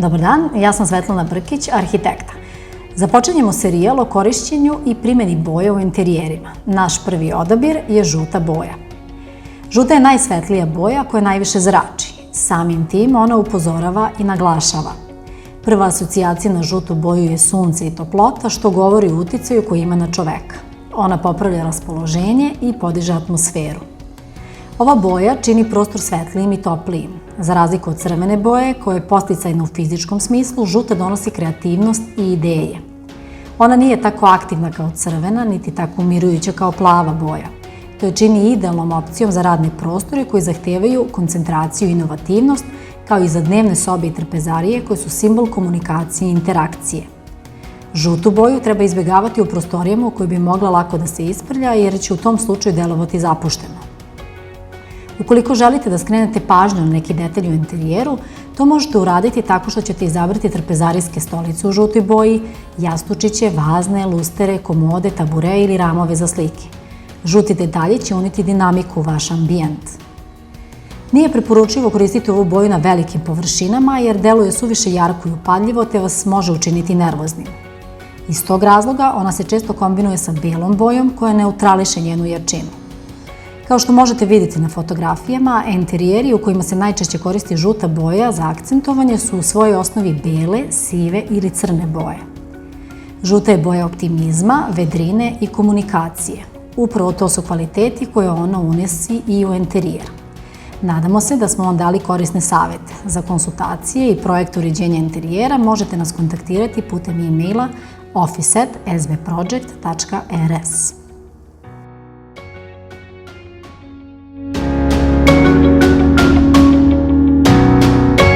Dobar dan, ja sam Svetlana Brkić, arhitekta. Započinjemo serijal o korišćenju i primjeni boja u interijerima. Naš prvi odabir je žuta boja. Žuta je najsvetlija boja koja najviše zrači. Samim tim ona upozorava i naglašava. Prva asocijacija na žutu boju je sunce i toplota, što govori o uticaju koji ima na čoveka. Ona popravlja raspoloženje i podiže atmosferu. Ova boja čini prostor svetlijim i toplijim. Za razliku od crvene boje, koja je podsticajna u fizičkom smislu, žuta donosi kreativnost i ideje. Ona nije tako aktivna kao crvena, niti tako umirujuća kao plava boja. To je čini idealnom opcijom za radne prostore koji zahtevaju koncentraciju i inovativnost, kao i za dnevne sobe i trpezarije koje su simbol komunikacije i interakcije. Žutu boju treba izbjegavati u prostorijama u kojoj bi mogla lako da se isprlja, jer će u tom slučaju delovati zapušteno. Ukoliko želite da skrenete pažnju na neki detalj u interijeru, to možete uraditi tako što ćete izabrati trpezarijske stolice u žutoj boji, jastučiće, vazne, lustere, komode, tabure ili ramove za slike. Žuti detalji će uniti dinamiku u vaš ambijent. Nije preporučivo koristiti ovu boju na velikim površinama jer deluje suviše jarko i upadljivo te vas može učiniti nervoznim. Iz tog razloga ona se često kombinuje sa belom bojom koja neutrališe njenu jačinu. Kao što možete vidjeti na fotografijama, interijeri u kojima se najčešće koristi žuta boja za akcentovanje su u svojoj osnovi bele, sive ili crne boje. Žuta je boja optimizma, vedrine i komunikacije. Upravo to su kvaliteti koje ona unesi i u interijer. Nadamo se da smo vam dali korisne savjete. Za konsultacije i projekt uređenja interijera možete nas kontaktirati putem e-maila office@svproject.rs.